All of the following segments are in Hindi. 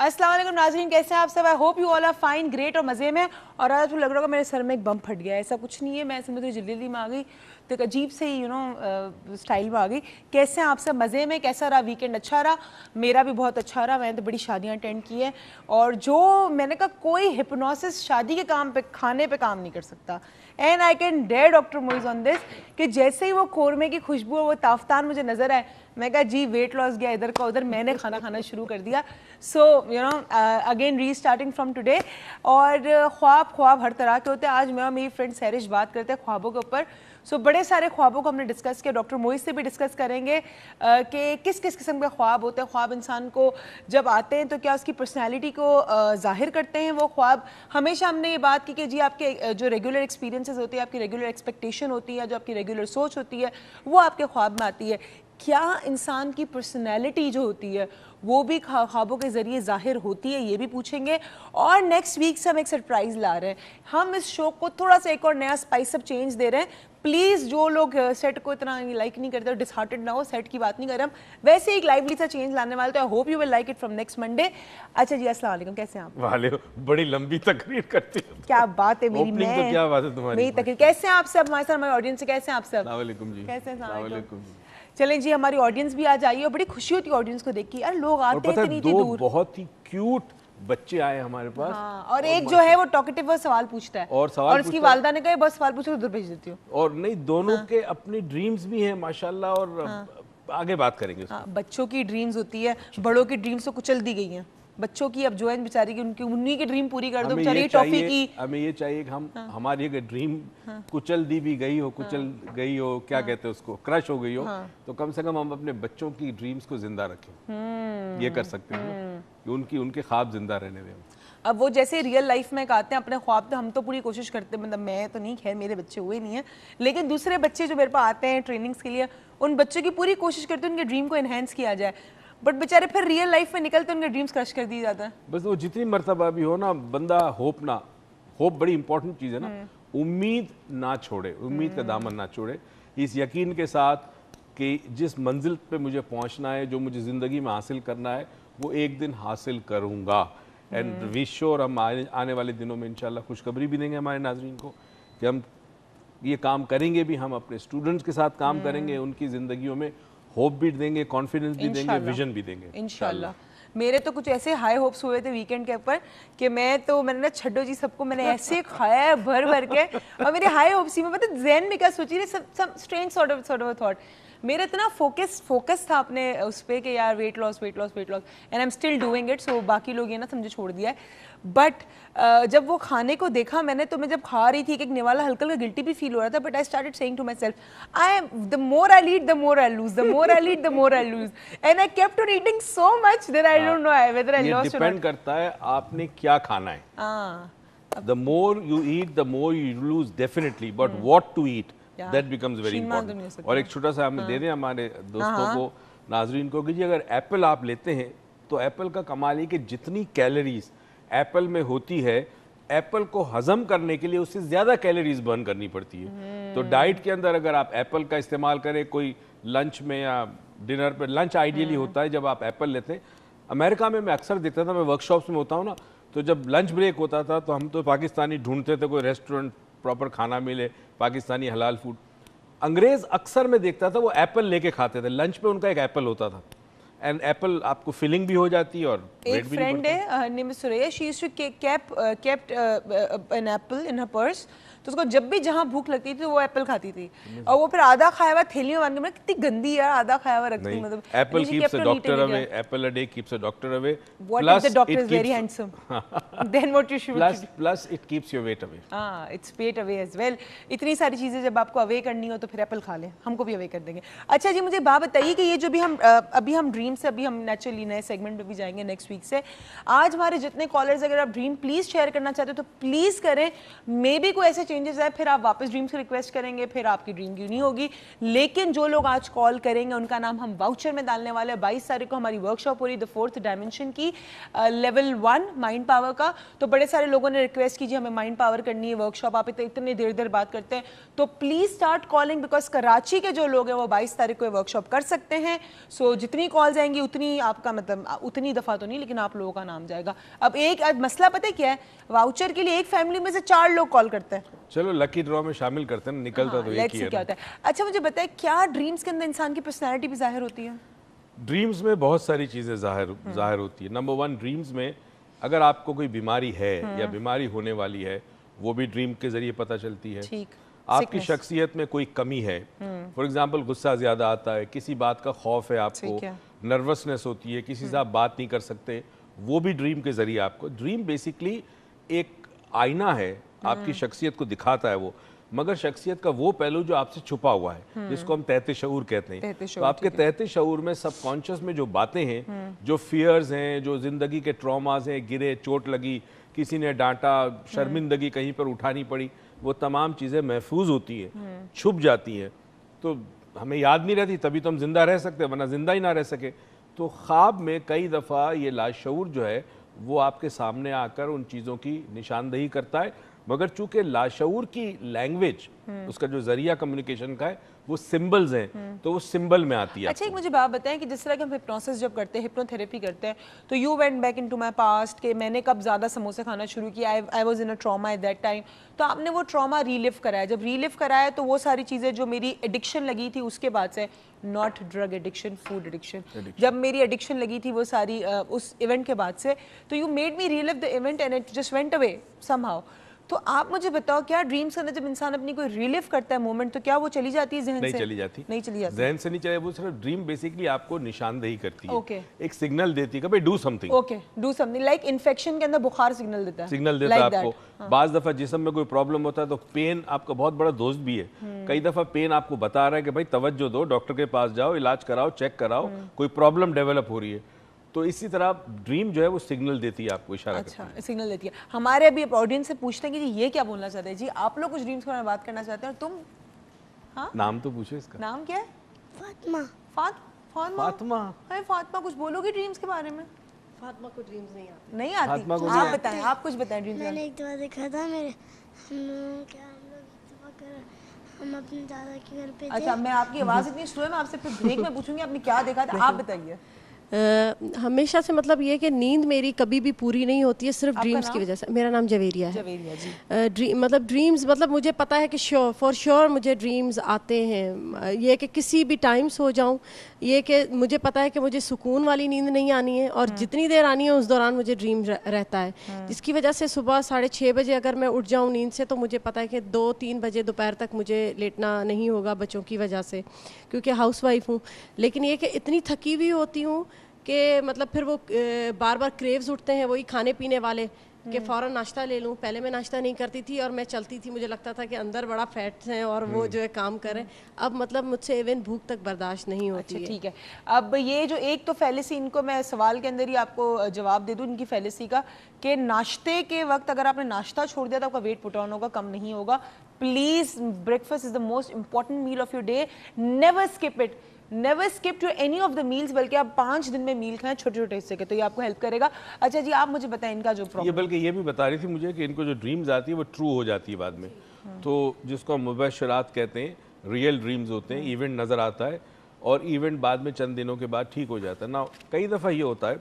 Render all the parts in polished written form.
अस्सलाम वालेकुम नाज़रीन, कैसे हैं आप सब? I hope you all are fine, great और मज़े में। और आज लग रहा होगा मेरे सर में एक बम फट गया है, ऐसा कुछ नहीं है, मैं ऐसे मुझे जल्दी में आ गई तो एक अजीब से ही स्टाइल में आ गई। कैसे हैं आप सब? मज़े में? कैसा रहा वीकेंड? अच्छा रहा? मेरा भी बहुत अच्छा रहा, मैंने तो बड़ी शादियाँ अटेंड की हैं। और जो मैंने कहा कोई हिप्नोसिस शादी के काम पे, खाने पे काम नहीं कर सकता। And I can dare doctor Moiz on this कि जैसे ही वो कौरमे की खुशबू और वो ताफ्तान मुझे नजर आए, मैं कहा जी वेट लॉस गया इधर का उधर, मैंने खाना खाना शुरू कर दिया। सो अगेन री स्टार्टिंग फ्रॉम टुडे। और ख्वाब हर तरह के होते हैं। आज मैं और मेरी फ्रेंड सैरिश बात करते हैं ख्वाबों के ऊपर। सो बड़े सारे ख्वाबों को हमने डिस्कस किया, डॉक्टर मोइज से भी डिस्कस करेंगे कि किस किस किस्म के ख्वाब होते हैं। ख्वाब इंसान को जब आते हैं तो क्या उसकी पर्सनैलिटी को जाहिर करते हैं वो ख्वाब? हमेशा हमने ये बात की कि जी आपके जो रेगुलर एक्सपीरियंसेस होते हैं, आपकी रेगुलर एक्सपेक्टेशन होती है, जो आपकी रेगुलर सोच होती है, वो आपके ख्वाब में आती है। क्या इंसान की पर्सनैलिटी जो होती है वो भी ख्वाबों के ज़रिए जाहिर होती है, ये भी पूछेंगे। और नेक्स्ट वीक से हम एक सरप्राइज़ ला रहे हैं। हम इस शो को थोड़ा सा एक और नया स्पाइस अप चेंज दे रहे हैं। प्लीज़ जो लोग सेट को इतना लाइक नहीं करते, डिसहार्टेड ना हो, सेट की बात नहीं कर रहे हम, वैसे एक लाइवली सा चेंज लाने वाले, तो आई hope you will like it from next Monday. अच्छा जी, अस्सलाम वालेकुम, कैसे हैं आप? वाले बड़ी लंबी तकरीर करती हो। क्या बात है मेरी, ओपनिंग तो क्या बात है तुम्हारी, मेरी तकरीर। कैसे हैं आप सब? हमारे साथ हमारे ऑडियंस से कैसे हैं आप सब? अस्सलाम वालेकुम जी। कैसे हैं? अस्सलाम वालेकुम। चलें जी, हमारी ऑडियंस भी आज आई है और बड़ी खुशी होती है ऑडियंस को देख के, यार लोग आते हैं इतनी दूर। बहुत ही क्यूट बच्चे आए हमारे पास। हाँ, और एक जो है वो टॉकेटिव सवाल पूछता है और उसकी वालदा ने कहा बस सवाल पूछो उधर भेज देती हूँ। और नहीं, दोनों के अपनी ड्रीम्स भी हैं माशाल्लाह, और आगे बात करेंगे। बच्चों की ड्रीम्स होती है, बड़ों की ड्रीम्स तो कुचल दी गई हैं। बच्चों की अब जो है बेचारी की, उनकी उन्हीं की ड्रीम पूरी कर दो बेचारी, टॉफी की। हमें ये चाहिए कि हम हमारी अगर ड्रीम कुचल दी भी गई हो, कुचल गई हो, क्या कहते हैं उसको, क्रश हो गई हो, तो कम से कम हम अपने बच्चों की ड्रीम्स को जिंदा रखें। ये कर सकते हैं कि उनके ख्वाब जिंदा रहने दें। अब वो जैसे रियल लाइफ में कहते हैं अपने ख्वाब, तो हम तो पूरी कोशिश करते हैं, मतलब मैं तो नहीं, खैर मेरे बच्चे हुए नहीं हैं, लेकिन दूसरे बच्चे जो मेरे पास आते हैं ट्रेनिंग्स के लिए, उन बच्चों की पूरी कोशिश करते हैं उनके ड्रीम को एनहेंस किया जाए। बट बेचारे फिर रियल लाइफ में निकलते उनके ड्रीम्स क्रश कर दिए जाता है। बस वो जितनी मर्तबा भी हो ना, बंदा होप बड़ी इंपॉर्टेंट चीज़ है ना, उम्मीद ना छोड़े, उम्मीद का दामन ना छोड़े, इस यकीन के साथ कि जिस मंजिल पे मुझे पहुंचना है, जो मुझे ज़िंदगी में हासिल करना है, वो एक दिन हासिल करूँगा। एंड वी श्योर हम आने वाले दिनों में इंशाल्लाह खुशखबरी भी देंगे हमारे नाजरीन को कि हम ये काम करेंगे भी, हम अपने स्टूडेंट्स के साथ काम करेंगे, उनकी ज़िंदगियों में होप भी देंगे, कॉन्फिडेंस भी देंगे, विजन भी देंगे इंशाल्लाह। मेरे तो कुछ ऐसे हाई होप्स हुए थे वीकेंड के ऊपर कि मैंने ना छड्डो जी सबको मैंने ऐसे खाया है भर भर के, और मेरे हाई होप्स ही में मतलब ज़हन में क्या सोची रही, सब स्ट्रेंज सॉर्ट ऑफ थॉट। मेरा इतना फोकस था अपने उस पर कि यार weight loss and I am still doing it. So बाकी लोग ये ना समझे छोड़ दिया है। बट जब वो खाने को देखा मैंने, तो मैं जब खा रही थी एक निवाला हल्का हल्का गिल्टी भी फील हो रहा था, but I started saying to myself, the more I eat the more I lose, the more I eat the more I lose, and I kept on eating so much that I don't know whether I lost. Depend करता है आपने क्या खाना है। The more you eat the more you lose definitely, but what to eat that becomes very important. और एक छोटा सा हम दे दें हमारे दोस्तों को, नाजरीन को, कि जी अगर एप्पल आप लेते हैं तो एप्पल का कमाल है कि जितनी कैलोरीज एप्पल में होती है, एप्पल को हजम करने के लिए उससे ज़्यादा कैलोरीज बर्न करनी पड़ती है। तो डाइट के अंदर अगर आप एप्पल का इस्तेमाल करें, कोई लंच में या डिनर पर, लंच आइडियली होता है जब आप एप्पल लेते हैं। अमेरिका में मैं अक्सर देखता था, मैं वर्कशॉप्स में होता हूँ ना, तो जब लंच ब्रेक होता था तो हम तो पाकिस्तानी ढूंढते थे, कोई रेस्टोरेंट प्रॉपर खाना मिले, पाकिस्तानी हलाल फूड। अंग्रेज़ अक्सर मैं देखता था वो एप्पल लेके खाते थे, लंच पे उनका एक एप्पल होता था, एंड एप्पल आपको फिलिंग भी हो जाती है और एक फ्रेंड है, her name is Suraiya, she used to kept an apple in her purse, तो उसको जब भी जहाँ भूख लगती थी वो एप्पल खाती थी, और वो फिर आधा खाया हुआ थैली में बांध के, कितनी गंदी यार, आधा खाया हुआ रखती, मतलब apple keeps a doctor away, apple a day keeps a doctor away, plus the doctor is very handsome, then what you should, plus it keeps your weight away. हां, it's weight away as well. इतनी सारी चीजें जब आपको अवे करनी हो तो फिर एप्पल खा लें, हमको भी अवे कर देंगे। अच्छा जी, मुझे बात बताइए कि ये जो भी हम अभी हम ड्रीम से, अभी हम नेचुरली नए सेगमेंट में भी जाएंगे नेक्स्ट वीक से। आज हमारे जितने कॉलर्स, अगर आप ड्रीम प्लीज शेयर करना चाहते हो तो प्लीज करें, मे बी कोई ऐसे चेंजेस आए, फिर आप वापस ड्रीम से रिक्वेस्ट करेंगे, फिर आपकी ड्रीम क्यों नहीं होगी। लेकिन जो लोग आज कॉल करेंगे उनका नाम हम वाउचर में डालने वाले हैं। 22 तारीख को हमारी वर्कशॉप हो रही, द फोर्थ डायमेंशन की, लेवल 1 माइंड पावर का। तो बड़े सारे लोगों ने रिक्वेस्ट की जी हमें माइंड पावर करनी है वर्कशॉप, आप इतने देर बात करते हैं, तो please start calling, because Karachi के जो लोग हैं वो 22 तारीख को वर्कशॉप कर सकते हैं। सो जितनी कॉल्स आएंगी उतनी आपका, मतलब उतनी दफा तो नहीं, लेकिन आप लोगों का नाम जाएगा। अब एक मसला पता है क्या है, वाउचर के लिए एक फैमिली में से 4 लोग कॉल करते हैं। चलो लकी ड्रॉ में शामिल करते हैं, निकलता तो एक ही है। क्या होता है? अच्छा मुझे बताए, क्या ड्रीम्स के अंदर इंसान की पर्सनैलिटी भी जाहिर होती है? ड्रीम्स में बहुत सारी चीज़ें जाहिर होती है। नंबर 1, ड्रीम्स में अगर आपको कोई बीमारी है या बीमारी होने वाली है, वो भी ड्रीम के जरिए पता चलती है। ठीक। आपकी शख्सियत में कोई कमी है, फॉर एग्जांपल गुस्सा ज़्यादा आता है, किसी बात का खौफ है आपको, नर्वसनेस होती है, किसी से आप बात नहीं कर सकते, वो भी ड्रीम के जरिए आपको। ड्रीम बेसिकली एक आईना है, आपकी शख्सियत को दिखाता है वो, मगर शख्सियत का वो पहलू जो आपसे छुपा हुआ है, जिसको हम तहते शऊर कहते हैं। तो आपके तहते शऊर में, सबकॉन्शियस में जो बातें हैं, जो फियर्स हैं, जो जिंदगी के ट्रॉमास हैं, गिरे, चोट लगी, किसी ने डांटा, शर्मिंदगी कहीं पर उठानी पड़ी, वो तमाम चीज़ें महफूज होती हैं, छुप जाती हैं, तो हमें याद नहीं रहती, तभी तो हम जिंदा रह सकते हैं, वरना जिंदा ही ना रह सके। तो ख्वाब में कई दफ़ा ये लाशऊर जो है वो आपके सामने आकर उन चीज़ों की निशानदही करता है, मगर चूंकि लाशऊर की लैंग्वेज, उसका जो जरिया कम्युनिकेशन का है वो सिंबल्स हैं, तो वो सिंबल में आती है। अच्छा एक मुझे बात बताएं कि जिस तरह के हम हिप्नोसिस जब करते हैं, हिप्नोथेरेपी करते हैं, तो you went back into my past कि मैंने कब ज़्यादा समोसे खाना शुरू किया, I was in a trauma at that time, तो आपने वो ट्रॉमा रीलिव कराया। जब रीलिव कराया तो वो सारी चीज़ें जो मेरी एडिक्शन लगी थी उसके बाद से, not drug addiction, food addiction, जब मेरी एडिक्शन लगी थी वो सारी उस इवेंट के बाद से, तो you made me relive the event and it just went away somehow. तो आप मुझे बताओ, क्या ड्रीम्स के अंदर जब इंसान अपनी कोई रिलीव करता है मोमेंट, तो क्या वो चली जाती है जहन से? नहीं चली जाती, नहीं चली जाती, जहन से नहीं चले, वो सिर्फ ड्रीम बेसिकली आपको निशानदेही करती है। ओके। एक सिग्नल देती है कि भाई do something. Okay, do something, like infection के अंदर बुखार सिग्नल देता है, सिग्नल देता है आपको। बाज दफा जिस्म में कोई प्रॉब्लम होता है तो पेन आपका बहुत बड़ा दोस्त भी है। कई दफा पेन आपको बता रहा है कि भाई तवज्जो दो, डॉक्टर के पास जाओ, इलाज कराओ, चेक कराओ, कोई प्रॉब्लम डेवलप हो रही है। तो इसी तरह ड्रीम जो है वो सिग्नल देती है आपको, इशारा करती है। अच्छा, सिग्नल देती है। हमारे अभी ऑडियंस से पूछते हैं कि जी ये क्या बोलना चाहते हैं, जी आप लोग कुछ ड्रीम्स के बारे में बात करना चाहते हैं, और तुम? हाँ, नाम तो पूछो इसका। नाम क्या है? फातिमा। फातिमा। अरे फातिमा, कुछ बोलोगी ड्रीम्स के बारे में? फातिमा को ड्रीम्स नहीं आती। नहीं आती? फातिमा को आप बताएं, आप कुछ बताएं ड्रीम्स। मैंने एक दफा देखा था, मेरे हम अपने दादा के घर पे थे। अच्छा, मैं आपकी आवाज़ इतनी स्लो है, मैं आपसे फिर ब्रेक में पूछूंगी आपने क्या देखा था, आप बताइए। हमेशा से मतलब ये कि नींद मेरी कभी भी पूरी नहीं होती है, सिर्फ ड्रीम्स की वजह से। मेरा नाम जवेरिया है। जवेरिया जी। मतलब ड्रीम्स, मतलब मुझे पता है कि फॉर श्योर मुझे ड्रीम्स आते हैं। ये कि किसी भी टाइम सो जाऊं, ये कि मुझे पता है कि मुझे सुकून वाली नींद नहीं आनी है, और जितनी देर आनी है उस दौरान मुझे ड्रीम रहता है, जिसकी वजह से सुबह 6:30 बजे अगर मैं उठ जाऊँ नींद से, तो मुझे पता है कि 2-3 बजे दोपहर तक मुझे लेटना नहीं होगा बच्चों की वजह से, क्योंकि हाउसवाइफ हूँ। लेकिन ये कि इतनी थकी हुई होती हूँ कि मतलब फिर वो बार बार क्रेव्स उठते हैं वही खाने पीने वाले, कि फ़ौरन नाश्ता ले लूँ। पहले मैं नाश्ता नहीं करती थी और मैं चलती थी, मुझे लगता था कि अंदर बड़ा फैट्स हैं और वो जो है काम करें। अब मतलब मुझसे इवन भूख तक बर्दाश्त नहीं होती है। ठीक है, अब ये जो एक तो फैलेसी, इनको मैं सवाल के अंदर ही आपको जवाब दे दूँ इनकी फैलेसी का, कि नाश्ते के वक्त अगर आपने नाश्ता छोड़ दिया तो आपका वेट पुट ऑन होगा, कम नहीं होगा। Please, breakfast is the most important meal of your day, never skip it, never skip to any of the meals, बल्कि आप 5 दिन में मील खाएं छोटे छोटे हिस्से के, तो ये आपको हेल्प करेगा। अच्छा जी, आप मुझे बताएं इनका जो प्रॉब्लम। ये बल्कि ये भी बता रही थी मुझे कि इनको जो ड्रीम्स आती है वो ट्रू हो जाती है बाद में, तो जिसको हम मुबशरात कहते हैं, रियल ड्रीम्स होते हैं, इवेंट नज़र आता है और इवेंट बाद में चंद दिनों के बाद ठीक हो जाता है ना। कई दफ़ा ये होता है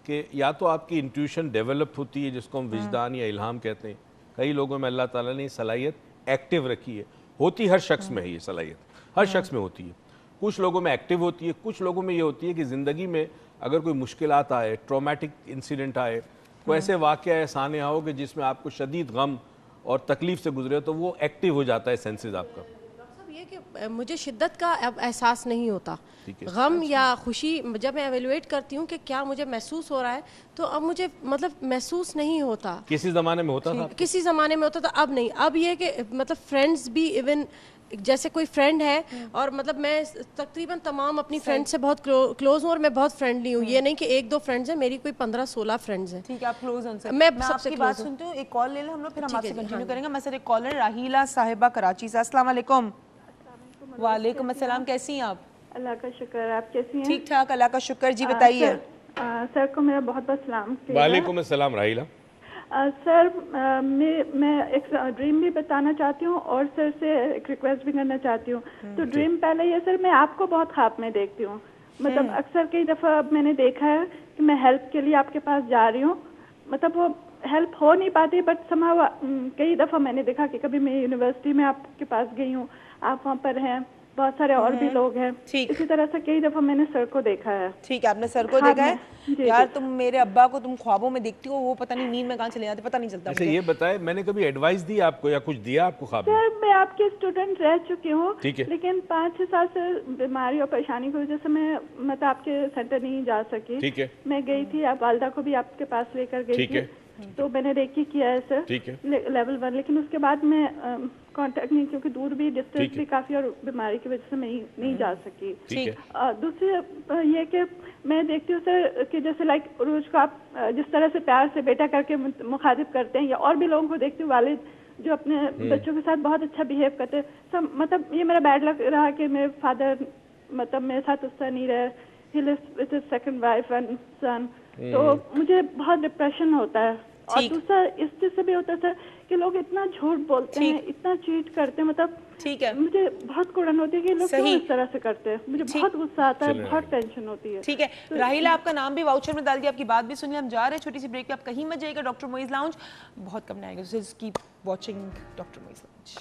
कि या तो आपकी इंट्यूशन डेवलप होती है, जिसको हम विजदान या इल्हाम कहते हैं। कई लोगों में अल्लाह ताला ने सलाहियत एक्टिव रखी है, होती हर शख्स में है, ये सलाहियत हर शख्स में होती है। कुछ लोगों में एक्टिव होती है, कुछ लोगों में ये होती है कि ज़िंदगी में अगर कोई मुश्किलात आए, ट्रॉमेटिक इंसिडेंट आए, कोई ऐसे वाक़या है, सानिया हो कि जिसमें आपको शदीद गम और तकलीफ से गुजरे, तो वो एक्टिव हो जाता है सेंसेस आपका। ये कि मुझे शिद्दत का अब एहसास नहीं होता, गम या खुशी जब मैं एवेलुएट करती हूँ कि क्या मुझे महसूस हो रहा है, तो अब मुझे मतलब महसूस नहीं होता। किसी ज़माने में होता था, किसी ज़माने में होता था, अब नहीं। अब ये कि मतलब फ्रेंड्स भी, इवन जैसे कोई फ्रेंड है और मतलब मैं तकरीबन तमाम अपनी फ्रेंड से बहुत क्लोज हूँ और मैं बहुत फ्रेंडली हूँ। ये नहीं कि 1-2 फ्रेंड्स हैं, मेरी कोई 15-16 फ्रेंड्स हैं। ठीक है, आप क्लोज हैं उनसे। मैं सबसे बात सुनती हूँ, एक कॉल ले लें हम लोग, फिर हम आपसे कंटिन्यू करेंगे। मैं सर एक कॉलर राहीला साहिबा कराची से। अस्सलाम वालेकुम। वालेकुम अस्सलाम, कैसी हैं आप? अल्लाह का शुक्र, आप कैसी हैं? ठीक ठाक, अल्लाह का शुक्र। जी बताइए। सर को मेरा बहुत बहुत सलाम। वालेकुम अस्सलाम राहीला। सर मैं एक ड्रीम भी बताना चाहती हूँ और सर से एक रिक्वेस्ट भी करना चाहती हूँ। तो ड्रीम पहले ये सर, मैं आपको बहुत ख्वाब में देखती हूँ, मतलब अक्सर कई दफ़ा मैंने देखा है कि कि मैं हेल्प के लिए आपके पास जा रही हूँ, मतलब वो हेल्प हो नहीं पाती, बट समाव कई दफ़ा मैंने देखा कि कभी मैं यूनिवर्सिटी में आपके पास गई हूँ, आप वहाँ पर हैं, बहुत सारे और भी लोग हैं, ठीक। इसी तरह से कई दफ़ा मैंने सर को देखा है। ठीक है, आपने सर को ख्वाब देखा है। में। जी, यार जी। तुम मेरे अब्बा को तुम ख्वाबों में देखती हो, वो पता नहीं नींद में कहाँ चले जाते, पता नहीं चलता अच्छा मुझे। ये बताए, मैंने कभी एडवाइस दी आपको या कुछ दिया आपको ख्वाब में? सर मैं आपकी स्टूडेंट रह चुकी हूँ, ठीक है। लेकिन 5-6 साल से बीमारी और परेशानी की वजह से मैं मतलब आपके सेंटर नहीं जा सकी। ठीक है। मैं गई थी, आप वालदा को भी आपके पास लेकर गई ठीक थी, है। तो मैंने रेकी किया है सर, ठीक है। लेवल 1, लेकिन उसके बाद मैं कांटेक्ट नहीं, क्योंकि दूर भी, डिस्टेंस ठीक है। भी काफ़ी, और बीमारी की वजह से मैं नहीं जा सकी। ठीक है। दूसरी ये कि मैं देखती हूँ सर कि जैसे लाइक रोज को आप जिस तरह से प्यार से बेटा करके मुखातिब करते हैं, या और भी लोगों को देखती हूँ वालिद जो अपने बच्चों के साथ बहुत अच्छा बिहेव करते हैं, सब मतलब ये मेरा बैड लक रहा कि मेरे फादर मतलब मेरे साथ उस तरह नहीं रहे, he lives with his second wife and son, तो मुझे बहुत डिप्रेशन होता है। और ठीक। दूसरा इस चीज से भी होता है सर कि लोग इतना झूठ बोलते हैं, इतना चीट करते हैं, मतलब ठीक है, मुझे बहुत कुड़न होती है कि लोग क्यों सही। इस तरह से करते हैं, मुझे बहुत गुस्सा आता है, बहुत टेंशन होती है। ठीक है। राहिला, आपका नाम भी वाउचर में डाल दिया, आपकी बात भी सुनिए। हम जा रहे हैं छोटी सी ब्रेक पे, आप कहीं मत जाइएगा। डॉक्टर मोइज लाउंज बहुत कम आएगा, so keep watching doctor Moiz lounge.